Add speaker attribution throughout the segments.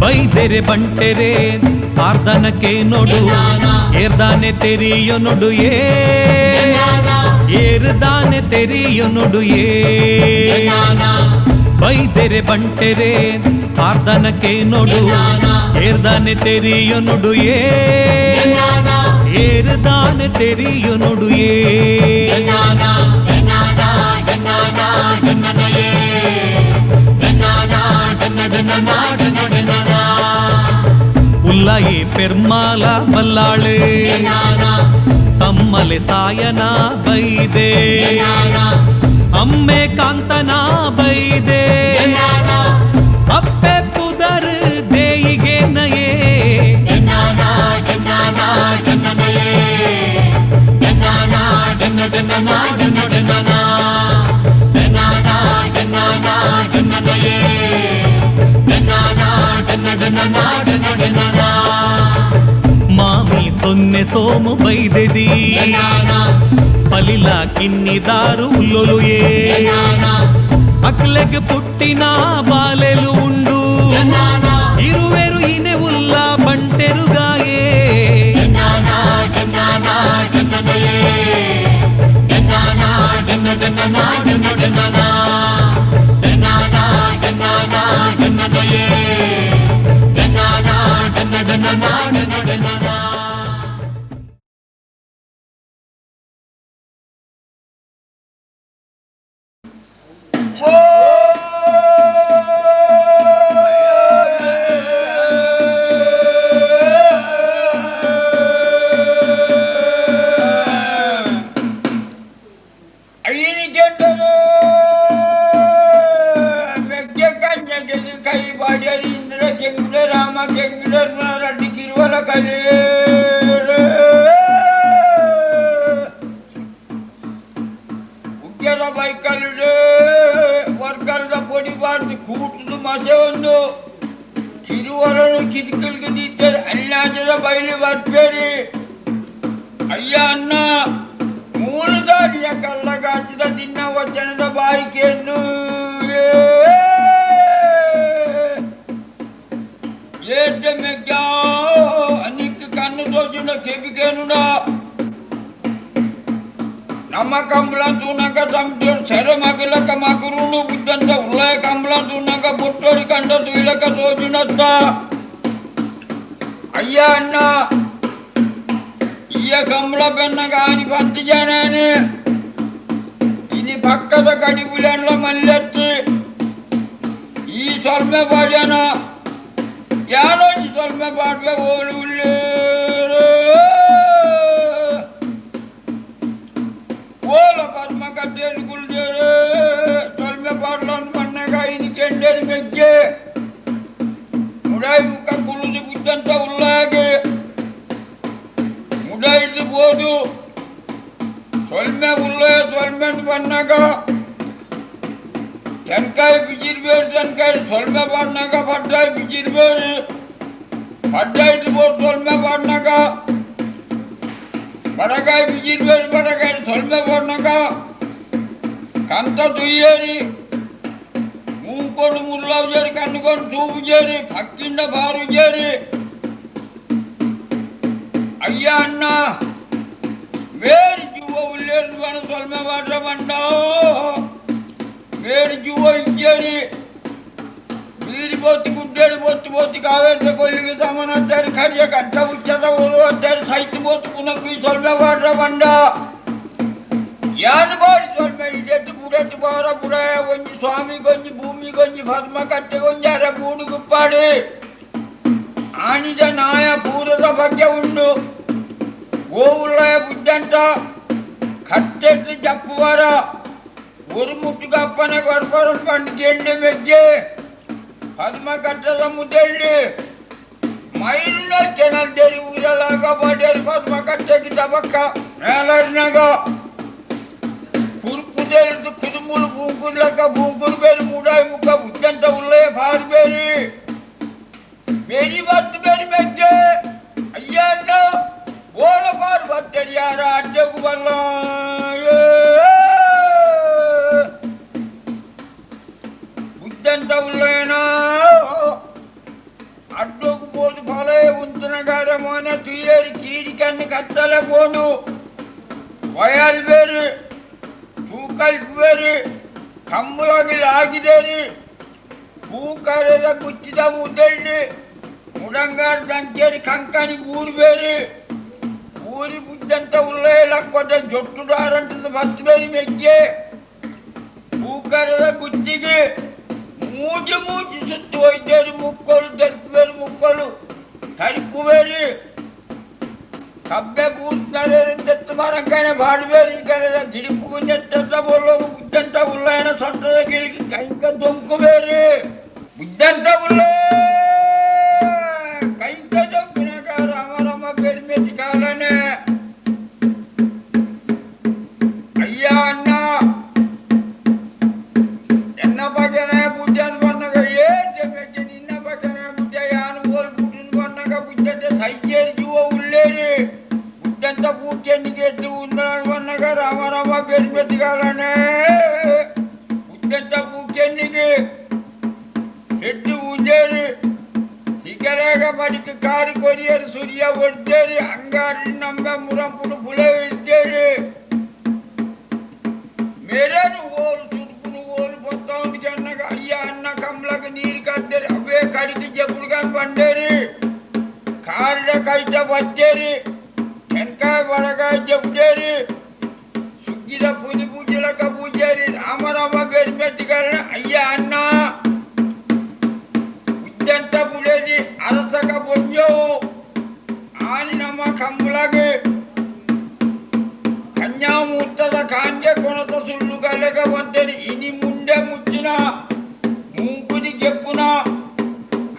Speaker 1: ಬೈದೆರೆ ಬಂಟೆರೆ ಆರ್ದನಕ್ಕೆ ನೋಡು ಏರ್ದಾನೆ ತೆರಿಯೋ ನೋಡು ಏರ್ದಾನೆ ತೆರಿಯೋ ನೋಡು ಬೈದೆರೆ ಬಂಟೆರೆ ಆರ್ದನಕ್ಕೆ ನೋಡು ಏರ್ದಾನೆ ತೆರಿಯೋ ನೋಡು ಏರ್ದಾನೆ ತೆರಿಯೋ ನೋಡು ಉಲ್ಲಾಯಿ ಪೆರ್ಮಾಲ ಬಲ್ಲಾಳೆ ತಮ್ಮಲೆ ಸಾಯನ ಬೈದೆ ಅಮ್ಮೆ ಕಾಂತನ ಬೈದೆ ಅಪ್ಪೆ ಪುದರ್ ದೇಯಿಗೆ ನಯೇ ಮಾಮಿ ಸೊನ್ನೆ ಸೋಮು ಬೈದೆದಿ ಪಲಿಲ ಕಿನ್ನಿದಾರು ಉಲ್ಲೊಲು ಅಕ್ಲೆಗ್ ಪುಟ್ಟಿನ ಬಾಲೆಲು ಉಂಡು ಇರುವೆರು ಇನೆ ಉಲ್ಲ ಬಂಟೆರುಗಾಯೇ
Speaker 2: मेरी बात मेरी बेगे अय्या ना बोल मार बात यार अड्डे को बल्ला बुद्धंत उल्लेना अड्डे को बोल फले उन्तना गारे मोने तुयेरी कीड़ी करने कट्टले बोलू वयल बेरी तूकल बेरी कम्मुलगी लागिदेरी भूकारेद कुच्चिद मुद्देल्ली मुडंगार ದಂಕೇರಿ ಕಂಕನಿ ಊರ್ಬೇರಿ ಊರಿ ಬುದ್ದಂತ ಉಳ್ಳೆಲ್ಲ ಕೊಟ್ಟ ಜೊಟ್ಟುದಾರಂತದ ಭಕ್ತಬೇರಿ ಮೆಗ್ಗೆ ಭೂಕಾರದ ಗುಚ್ಚಿಗೆ ಮೂಜಿ ಮೂಜಿ ಸುತ್ತು ಹೋಯ್ತೇರಿ ಮುಕ್ಕಳು ತರಿಪುಬೇರಿ ಮುಕ್ಕಳು ತರಿಪುಬೇರಿ ಕಬ್ಬೆ ಬೂಸ್ನರೆಂತೆತ್ತು ಮರಂಕನೆ ಬಾಡ್ಬೇರಿ ಕರೆದ ದಿರಿಪುಗು ನೆತ್ತದ ಬೋಲೋಗು ಬುದ್ದಂತ ಉಳ್ಳೆನ ಸೊಟ್ಟದ ಗಿಳಿಗೆ ಕೈಕ ದೊಂಕುಬೇರಿ ಬುದ್ದಂತ ಉಳ್ಳೆ ಕಾರಿ ಕೊರಿಯರು ಸೂರ್ಯ ಒಡ್ದೇರಿ ಅಂಗಾರಿ ನಂಬ ಮುರಂಪುಡು ಬುಳೆ ಇದ್ದೇರಿ ಮೇರೇನು ಓಲು ತುಡುಕುನು ಓಲು ಬೊತ್ತೌಂದು ಕೆನ್ನಗ ಅಯ್ಯ ಅನ್ನ ಕಮ್ಲಗ ನೀರು ಕದ್ದೇರಿ ಅವೇ ಕಡಿಗೆ ಜಬುರ್ಗನ್ ಬಂದೇರಿ ಕಾರಿದ ಕೈತ ಬತ್ತೇರಿ ಕೆನ್ಕಾಯ ಬಡಗಾಯ ಜಬುಡೇರಿ ಸುಗ್ಗಿದ ಪುಲಿ ಪೂಜಲಕ ಪೂಜೇರಿ ರಾಮರಾಮ ಬೇರೆ ಮೆತ್ತಿಗಳನ್ನ ಅಯ್ಯ ಅನ್ನ ಉದ್ದಂತ ಬುಳೇದಿ ಅರಸಕ ಬೊಂಜೋ ಆನಿ ನಮ್ಮ ಕಮ್ಮುಲಗೆ ಕನ್ಯಾಮೂರ್ತದ ಕಾಂಗೆ ಕೊಣತ ಸುಳ್ಳು ಗಲೆಗ ಬಂತೇರಿ ಇನಿ ಮುಂಡೆ ಮುಚ್ಚಿನ ಮೂಂಕುದಿ ಗೆಪ್ಪುನ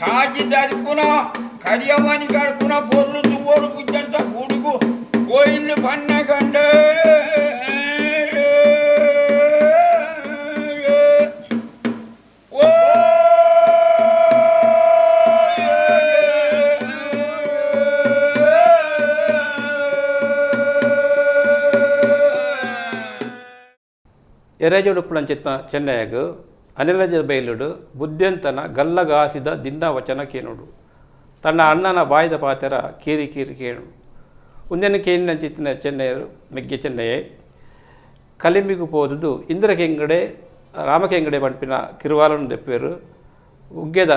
Speaker 2: ಕಾಜಿ ದಡ್ಪುನ ಕರಿಯಮನಿ ಗಡ್ಪುನ ಪೊರ್ಲು ತುಗೋಡು ಬುದ್ದಂತ ಹುಡುಗು ಗೋಯಿಲ್ಲು ಬಣ್ಣ ಗಂಡೆ
Speaker 3: ಎರೆಜೊಡುಪ್ಪುಳಂಚಿತ್ತ ಚೆನ್ನೈಯಾಗ ಅನಿಲಜ ಬೈಲುಡು ಬುದ್ಧಂತನ ಗಲ್ಲಗಾಸಿದ ದಿನ್ನ ವಚನ ಕೇನುಡು ತನ್ನ ಅಣ್ಣನ ಬಾಯ್ದ ಪಾತೆರ ಕೀರಿ ಕೀರಿ ಕೇಳು ಉಂದೆನ ಕೇನಿನಂಚಿತ್ತಿನ ಚೆನ್ನೈಯರು ಮೆಗ್ಗೆ ಚೆನ್ನಯ್ಯ ಕಲಿಂಬಿಗು ಪೋದುದು ಇಂದ್ರ ಕೆಂಗಡೆ ರಾಮ ಕೆಂಗಡೆ ಬಂಪಿನ ಕಿರುವಾಲನು ದೆಪ್ಪೇರು ಉಗ್ಗೆದ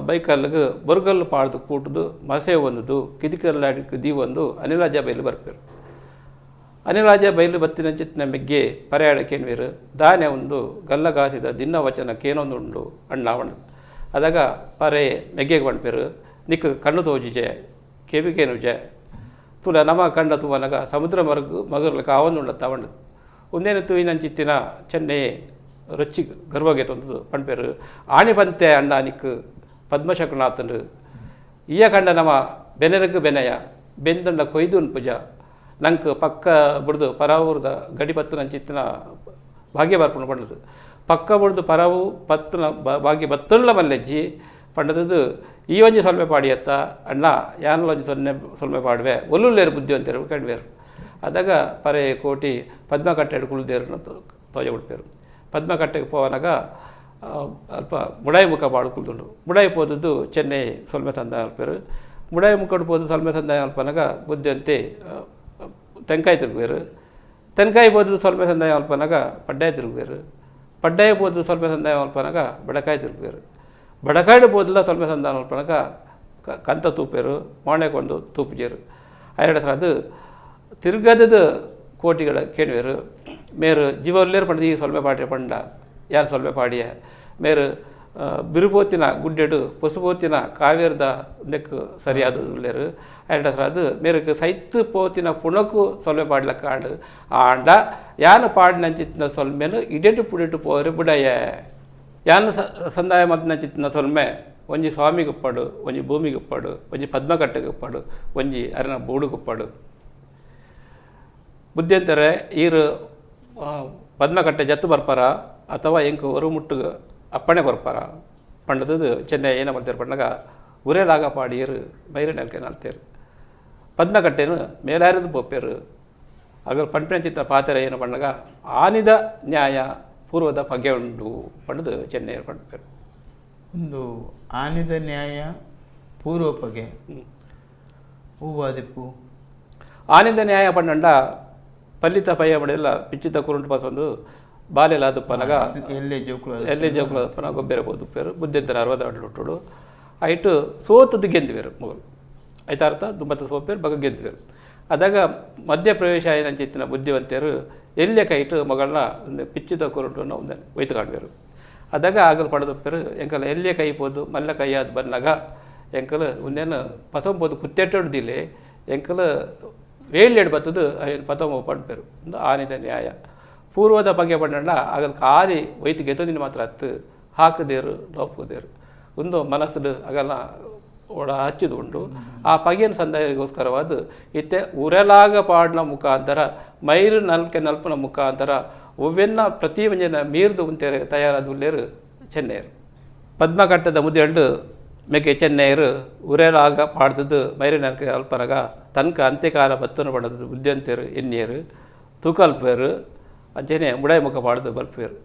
Speaker 3: ಬೈಕಲ್ಗೆ ಬೊರ್ಗಲ್ಲು ಪಾಡ್ದು ಕೂಟುದು ಮಸೆ ಒಂದುದು ಕಿದಿಕಲ್ಲಾಡಿ ದಿ ಒಂದು ಅನಿಲಜ ಬೈಲು ಬರ್ಪೇರು ಅನಿಲಾಜ ಬೈಲು ಬತ್ತಿನಂಚಿತ್ತಿನ ಮೆಗ್ಗೆ ಪರ್ಯಾಡ ಕೇನ್ವೇರು ದಾನೆ ಒಂದು ಗಲ್ಲಗಾಸಿದ ದಿನ್ನ ವಚನ ಕೇನೊಂದುಂಡು ಅಣ್ಣಾವಣ ಅದಾಗ ಪರೆ ಮೆಗ್ಗೆಗೆ ಬಣ್ಪೇರು ನಿಕ್ ಕಣ್ಣು ತೋಜಿಜೆ ಕೆಬಿಕೇನುಜೆ ತುಲ ನಮ ಕಂಡ ತುವನಗ ಸಮುದ್ರ ಮಗರ್ಲಕ ಆವೊಂದುಂಡ ತವಂಡು ಒಂದೇನು ತೂಯಿನಂಚಿತ್ತಿನ ಚೆನ್ನೈ ರೊಚ್ಚಿ ಗರ್ವಗೆ ತೊಂದು ಪಣ್ಪೇರು ಆಣಿ ಬಂತೆ ಅಣ್ಣ ನಿಕ್ ಪದ್ಮಶಕನಾಥನು ಈಯ ಕಂಡ ನಮ ಬೆನೆರಗು ಬೆನೆಯ ಬೆಂದಂಡ ಕೊಯ್ದುನ್ ಪೂಜ ನಂಗೆ ಪಕ್ಕ ಬಿಡ್ದು ಪರಾವೂರ್ದ ಗಡಿ ಪತ್ತು ನಂಚಿತ್ತಿನ ಭಾಗ್ಯ ಬರ್ಪಣೆ ಪಂಡದು ಪಕ್ಕ ಬಿಡ್ದು ಪರಾವು ಪತ್ತುನ ಭಾಗ್ಯ ಬತ್ತುಳ್ಳ ಮಲ್ಲೆಜ್ಜಿ ಪಂಡದು ಈ ಒಂಜಿ ಸೊಲ್ಮೆ ಪಾಡಿಯತ್ತ ಅಣ್ಣ ಯಾನಲ್ಲ ಒಂಜಿ ಸೊಲ್ಮೆ ಪಾಡುವೆ ಒಲ್ಲುಲ್ಲೇರು ಬುದ್ಧಿ ಅಂತೇರು ಕಂಡ್ವೇರು ಅದಾಗ ಪರೆ ಕೋಟಿ ಪದ್ಮಕಟ್ಟೆ ಕುಳ್ದೇರು ತೋಜ ಬಿಡ್ಪೇರು ಪದ್ಮಕಟ್ಟೆಗೆ ಪೋವನಾಗ ಅಲ್ಪ ಮುಡಾಯಿ ಮುಖ ಬಾಡ್ಕುಳ್ದುಂಡು ಮುಡಾಯಿ ಪೋದದ್ದು ಚೆನ್ನೈ ಸೊಲ್ಮೆ ತಂದ ಅಲ್ಪೇರು ಮುಡಾಯಿ ಮುಖ ಪೋದು ಸೊಲ್ಮೆ ತಂದ ಅಲ್ಪನಾಗ ಬುದ್ಧಿ ಅಂತೆ ತೆಂಕಾಯಿ ತಿರುಗುವೇರು ತೆಂಕಾಯಿ ಬೋದು ಸೊಲ್ಮೆ ಸಂದಾಯ ಅಲ್ಪನಾಗ ಪಡ್ಡಾಯಿ ತಿರುಗುವೇರು ಪಡ್ಡಾಯಿ ಬೋದು ಸೊಲ್ಮೆ ಸಂದಾಯ ಅಲ್ಪನಾಗ ಬಡಕಾಯಿ ತಿರುಗುವೇರು ಬಡಕಾಯಿ ಬೋದಲ್ಲ ಸೊಲ್ಮೆ ಸಂದಾಯ ಅಲ್ಪನಾಗ ಕಂತ ತೂಪೇರು ಮೋಣೆಗೊಂದು ತೂಪುಜೇರು ಎರಡು ಸಲ ಅದು ತಿರುಗದ ಕೋಟಿಗಳ ಕೇಳುವೇರು ಮೇರು ಜೀವಲ್ಲೇರು ಪಂಡದು ಈ ಸೊಲ್ಮೆ ಪಾಡ್ಯ ಪಂಡ ಯಾರು ಸೊಲ್ಮೆ ಪಾಡಿಯ ಮೇರು ಬಿರುಬೋತಿನ ಗುಡ್ಡೆಡು ಪಸುಬೋತಿನ ಕಾವೇರದ ನೆಕ್ಕು ಸರಿಯಾದಲ್ಲೇರು ಎರಡು ಸಲ ಅದು ಮೇరకు ಸೈತ್ ಪೋತಿನ ಪುಣಕು ಸೊಲ್ಮೆ ಪಾಡ್ಲಕ್ಕ ಆಂಡು ಆಂಡ ಯಾನು ಪಾಡಿನಂಚಿತ್ತಿನ ಸೊಲ್ಮೆನು ಇಡೆಟು ಪುಡಿಟು ಪೋರು ಬುಡಯ್ಯ ಯಾನು ಸಂದಾಯ ಮದ್ನಂಚಿತ್ತಿನ ಸೊಲ್ಮೆ ಒಂಜಿ ಸ್ವಾಮಿಗುಪ್ಪಡು ಒಂಜಿ ಭೂಮಿಗುಪ್ಪಡು ಒಂಜಿ ಪದ್ಮಕಟ್ಟೆಗುಪ್ಪಡು ಒಂಜಿ ಅರಿನ ಬೂಡುಗುಪ್ಪಡು ಬುದ್ಧಿ ಅಂತಾರೆ ಈರು ಪದ್ಮಕಟ್ಟೆ ಜತ್ತು ಬರ್ಪಾರ ಅಥವಾ ಎಂಕು ಹೊರ ಮುಟ್ಟು ಅಪ್ಪಣೆ ಕೊರ್ಪಾರ ಪಂಡದು ಚೆನ್ನೈ ಏನ ಮಾಡ್ತಾರೆ ಪಂಡಾಗ ಉರೆಲಾಗ ಪಾಡಿಯರು ಮೈರು ನೆಲಕೆ ನಲ್ತೇರು ಪದ್ಮಕಟ್ಟೆನು ಮೇಲಾರಿದು ಪೋಪೇರು ಅಗಲ್ ಪಂಪಿನ ಚಿತ್ತ ಪಾತ್ರ ಏನು ಪಂಡಗ ಆನಿದ ನ್ಯಾಯ ಪೂರ್ವದ ಪಗೆ ಉಂಡು ಪಂಡದು ಚೆನ್ನೈಯರು ಪಂಪೇರು
Speaker 4: ಒಂದು ಆನಿದ ನ್ಯಾಯ ಪೂರ್ವ ಪಗೆ ಹೂವಾದಿಪ್ಪು
Speaker 3: ಆನಿದ ನ್ಯಾಯ ಪಂಡ ಪಲ್ಲಿತ ಪಯ್ಯ ಮಡೆಲ್ಲ ಪಿಚ್ಚಿತ ಕುರುಂಟು ಪಸಂದು ಬಾಲೆಲಾದ ಪನಗ ಎಲ್ಲೇ ಜೋಕುಲ ಪನ ಗೊಬ್ಬರ ಬೋದು ಪೇರು ಬುದ್ಧಂತರ 60 ಅಡ್ಲೊಟ್ಟುಡು ಐಟು ಸೋತದ್ದು ಗೆಂದುವೇರು ಮೊಗಲು ಐತಾರ್ಥ ದುಂಬತ್ತ ಸೋಪೇರು ಬಗ ಗೆಂದುವೇರು ಅದಾಗ ಮಧ್ಯ ಪ್ರವೇಶ ಏನಂಚಿತ್ತಿನ ಬುದ್ಧಿವಂತರು ಎಲ್ಲೇ ಕೈಟು ಮಗಳನ್ನ ಒಂದು ಪಿಚ್ಚಿದ ಕುರುಂಟನ್ನು ಒಂದು ಒಯ್ತುಕಾಣ್ವೇರು ಅದಾಗ ಆಗಲು ಪಡೆದಪ್ಪೇರು ಎಂಕಲ್ ಎಲ್ಲೇ ಕೈ ಪೋದು ಮಲ್ಲ ಕೈಯಾದ ಬಂದಾಗ ಎಂಕಲ್ ಒಂದೇನು ಪಸಂಬೋದು ಕುತ್ತೆಟ್ಟೊಡ್ದಿಲ್ಲ ಎಂಕಲ್ ವೇಳೆಡು ಬತ್ತದು ಅವೇನು ಪತಂಬ ಪಡ್ಪೇರು ಒಂದು ಆನಿದ ನ್ಯಾಯ ಪೂರ್ವದ ಬಗ್ಗೆ ಪಂಡ ಆಗಲ್ ಕಾಲಿ ಒಯ್ತು ಗೆದ್ದು ಮಾತ್ರ ಹತ್ತು ಹಾಕದೇರು ಲೋಪದೇರು ಒಂದು ಮನಸ್ಸು ಆಗಲ್ಲ ಒಡ ಹಚ್ಚಿದು ಉಂಟು ಆ ಪಗೆಯನ್ನು ಸಂದಾಯಗೋಸ್ಕರವಾದ ಇತ್ತೆ ಉರಲಾಗ ಪಾಡ್ನ ಮುಖಾಂತರ ಮೈರು ನಲ್ಪನ ಮುಖಾಂತರ ಒವ್ವೆನ್ನ ಪ್ರತಿ ಒಂಜನ ಮೀರ್ದು ಉಂತೇರು ತಯಾರಾದ ಉಲ್ಲೇರು ಚೆನ್ನೈಯರು ಪದ್ಮಕಟ್ಟದ ಮುದ್ದೆಂಡು ಮೆಕ್ಕೆ ಚೆನ್ನೈಯರು ಉರಲಾಗ ಪಾಡ್ದದ್ದು ಮೈರು ನಲ್ಕೆ ಅಲ್ಪನಗ ತನಕ ಅಂತ್ಯಕಾಲ ಬತ್ತನು ಪಡೆದದ್ದು ಬುದ್ಧಿವಂತರು ಎನ್ನಿಯರು ತೂಕಲ್ಪೇರು ಅಂಚೆನೆ ಮುಡಾಯ ಮುಖ ಪಾಡ್ದು ಬಲ್ಪೇರು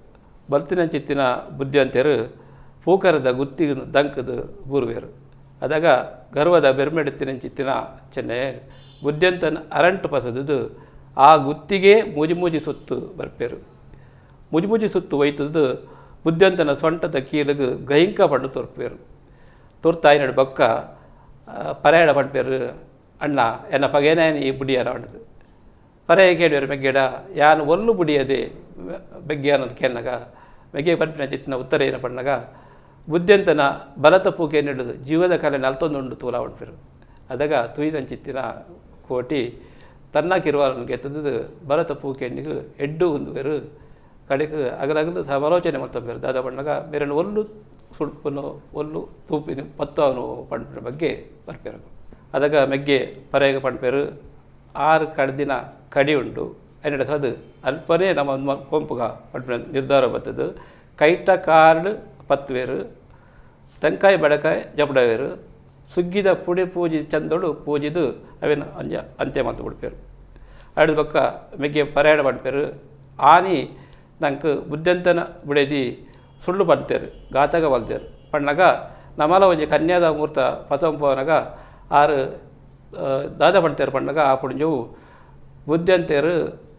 Speaker 3: ಬಲ್ತಿನ ಚಿತ್ತಿನ ಬುದ್ಧಿವಂತರು ಪೂಕರದ ಗುತ್ತಿ ದಂಕದು ಬೂರುವೇರು ಅದಾಗ ಗರ್ವದ ಬೆರ್ಮೆಡುತ್ತಿನ ಚಿತ್ತಿನ ಚೆನ್ನೈ ಬುದ್ಧಿವಂತನ ಅರಂಟು ಪಸದದು ಆ ಗುತ್ತಿಗೆ ಮೂಜಿ ಸುತ್ತು ಬರ್ಪೇರು ಮೂಜಿ ಸುತ್ತು ಒಯ್ತದ್ದು ಬುದ್ಧಿವಂತನ ಸೊಂಟದ ಕೀಲಿಗೆ ಗಹಿಂಕ ಪಂಡು ತೋರ್ಪೇರು ತೋರ್ತಾಯಿ ನಡು ಬೊಕ್ಕ ಪರ್ಯಾಡ ಪಂಪೇರು ಅಣ್ಣ ಎನ್ನ ಪಗೇನೇನು ಈ ಬುಡಿಯಾನ ಹೊಂಡದು ಪರೆಯ ಕೇಳಿಯರು ಮೆಗ್ಗೆಡ ಯಾನು ಒಲ್ಲು ಬುಡಿಯದೆ ಬೆಗ್ಗೆ ಅನ್ನೋದು ಕೆನ್ನಗ ಮೆಗ್ಗೆ ಪಂಪಿನ ಚಿತ್ತಿನ ಉತ್ತರ ಏನು ಪಣ್ಣಗ ಬುದ್ಧಿವಂತನ ಬಲತ ಪೂಕೆ ನೀಡುದು ಜೀವದ ಕಲೆ 41 ತೂಲ ಹೊಂಡ್ಪೇರು ಅದಾಗ ತುಯಿನ ಚಿತ್ತಿನ ಕೋಟಿ ತನ್ನ ಕಿರುವಾರನ್ನು ಗೆತ್ತದ್ದು ಬಲತ ಪೂಕೆಣ್ಣಿಗೆ ಎಡ್ಡು ಒಂದುವೇರು ಕಡೆಗೆ ಅಗಲಗಲು ಸಮಾಲೋಚನೆ ಮಾಡ್ತೇರು ದಾದ ಬಣ್ಣಗ ಬೇರೆ ಒಲ್ಲು ಸುಡ್ಪನು ಒಲ್ಲು ತೂಪಿನ ಪತ್ತವನು ಪಂಪಿನ ಬಗ್ಗೆ ಬರ್ಪೇರು ಅದಾಗ ಮೆಗ್ಗೆ ಪರೆಯ ಪಂಪೇರು 6 ಕಡ್ದಿನ ಕಡಿ ಉಂಟು ಅದು ಅಲ್ಪನೇ ನಮ್ಮ ಪಂಪುಗ ಪಂಪಿನ ನಿರ್ಧಾರ ಬರ್ತದ್ದು ಕೈಟ ಕಾರ್ಡ್ 10 ವೇರು ತೆಂಕಾಯಿ ಬಡಕಾಯಿ ಜಪಡವೇರು ಸುಗ್ಗಿದ ಪುಡಿ ಪೂಜಿ ಚಂದೋಡು ಪೂಜಿದು ಅವೇನು ಅಂತ್ಯ ಮಾತು ಬಿಡ್ಪೇರು ಅಡ್ದ ಬಕ್ಕ ಮೆಗ್ಗೆ ಪರ್ಯಾಡ ಪಂಪೇರು ಆನಿ ನಂಗೆ ಬುದ್ಧಂತನ ಬಿಡದಿ ಸುಳ್ಳು ಬಂತೇರು ಗಾತಗ ಬಲ್ತೇರು ಪಣ್ಣಗ ನಮಲ ಒಂಜಿ ಕನ್ಯಾದ ಮೂರ್ತ ಪತಂಪವನಗ 6 ದಾದ ಪಡ್ತೇರು ಪಣ್ಣಗ ಆ ಪುಂಜವು ಬುದ್ಧಂತೇರು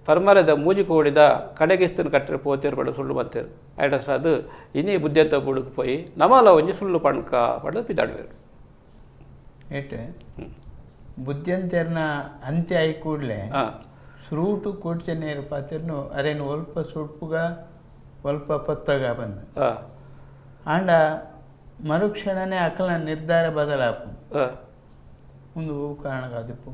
Speaker 3: ಪರ್ಮಲದ ಮೂಜಿ ಕೋಡಿದ ಕಡೆಗಿಸ್ತನ ಕಟ್ಟರೆ ಪೋತೇರು ಪಡ ಸುಳ್ಳು ಬಂತೇರು ಐಟಸ್ ಅದು ಇನ್ನೇ ಬುದ್ಧಿವಂತ ಬುಡಕ್ಕೆ ಪೋಯಿ ನಮಲ ಒಂಜಿ ಸುಳ್ಳು ಪಣ್ಕ ಪಡೆದು ಪಿದಾಡುವೇರು
Speaker 4: ಏಟೆ ಬುದ್ಧಿವಂತರ್ನ ಅಂತ್ಯ ಆಯ್ ಕೂಡಲೇ ಸುರೂಟು ಕೂಡ್ಚೆನ್ನೀರು ಪಾತಿರ್ನು ಅರೇನು ಒಲ್ಪ ಸುಡ್ಪುಗ ಒಲ್ಪ ಪತ್ತಗ ಬಂದು ಆಂಡ ಮರುಕ್ಷಣನೇ ಅಕಲ ನಿರ್ಧಾರ ಬದಲಾಪು ಒಂದು ಕಾರಣಗಾದಿಪ್ಪು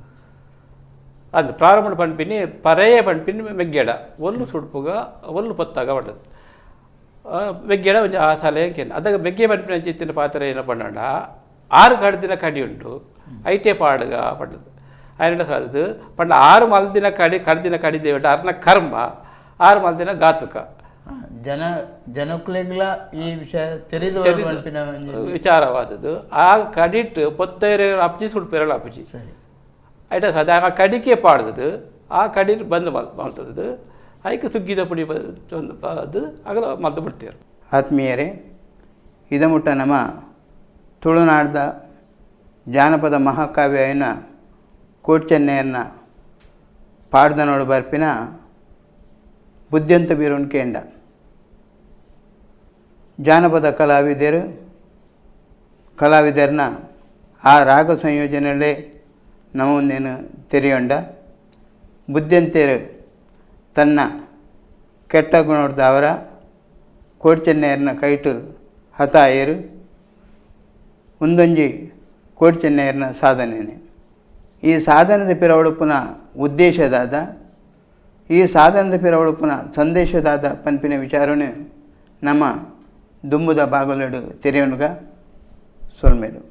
Speaker 3: ಅದು ಪ್ರಾರಂಭ ಪಂಪಿನಿ ಪರೆಯ ಪಂಪಿನಿ ಮೆಗ್ಗೆಡ ಒಲ್ಲು ಸುಡ್ಪುಗ ಒಲ್ಲು ಪತ್ತಾಗ ಪಡ್ಡದು ಮೆಗ್ಗೆಡ ಒಂಜಿ ಆ ಸಲಹೆಂಕೇನು ಅದಾಗ ಮೆಗ್ಗೆ ಪಂಪಿನ ಚಿತ್ತಿನ ಪಾತ್ರ ಏನೋ ಪಂಡ 6 ಕಡ್ದಿನ ಕಡಿ ಉಂಟು ಐಟೆ ಪಾಡ್ಗ ಪಡ್ಡದು അതിനുള്ള സാധ്യത പണ്ട് 6 മലദിന കടിദിന കടിദേവട്ട അർണ കർമ്മ 6 മലദിന ಗಾತುಕ
Speaker 4: ಜನಕ್ಕಳೆಲ್ಲ ಈ ವಿಷಯ ತಿಳಿದು
Speaker 3: ವಿಚಾರವಾದದ್ದು ಆ ಕಡಿಟ್ಟು ಪೊತ್ತೈರೆ ಅಪ್ಪಜಿ ಸುಡ್ಪೇರಲ್ಲ ಅಪ್ಪಜಿ ಆಯ್ತಾ ಸದಾ ಆ ಕಡಿಕೆ ಪಾಡ್ದದು ಆ ಕಡಿ ಬಂದು ಮಾಡ್ತದ್ದು ಅದಕ್ಕೆ ಸುಗ್ಗಿದ ಪುಡಿ ಅದು ಆಗಲ ಮಲ್ತು ಬಿಡ್ತೀರು.
Speaker 4: ಆತ್ಮೀಯರೇ, ಇದ ಮುಟ್ಟ ನಮ್ಮ ತುಳುನಾಡ್ದ ಜಾನಪದ ಮಹಾಕಾವ್ಯನ ಕೋಟ್ಚೆನ್ನಯ್ಯನ ಪಾಡ್ದ ನೋಡು ಬರ್ಪಿನ ಬುದ್ಧಿವಂತ ಬೀರುನ್ ಕೇಂಡ ಜಾನಪದ ಕಲಾವಿದರನ್ನ ಆ ರಾಗ ಸಂಯೋಜನೆಯಲ್ಲೇ ನಮ್ಮೊಂದೇನು ತೆರೆಯೊಂಡ ಬುದ್ಧಿವಂತರು ತನ್ನ ಕೆಟ್ಟ ಗುಣದ ಅವರ ಕೋಟ್ಚೆನ್ನಯ್ಯನ ಕೈಟು ಹತಾಯರು ಒಂದೊಂಜಿ ಕೋಟ್ಚೆನ್ನಯ್ಯನ ಸಾಧನೆಯೇ ಈ ಸಾಧನದ ಪಿರವಡುಪುನ ಉದ್ದೇಶದಾದ ಈ ಸಾಧನದ ಪಿರವಡುಪುನ ಸಂದೇಶದಾದ ಪನ್ಪಿನ ವಿಚಾರಣೆ ನಮ್ಮ ದುಂಬುದ ಬಾಗಲಡು ತೆರೆಯೊಣಗ ಸೊಲ್ಮೇಲು.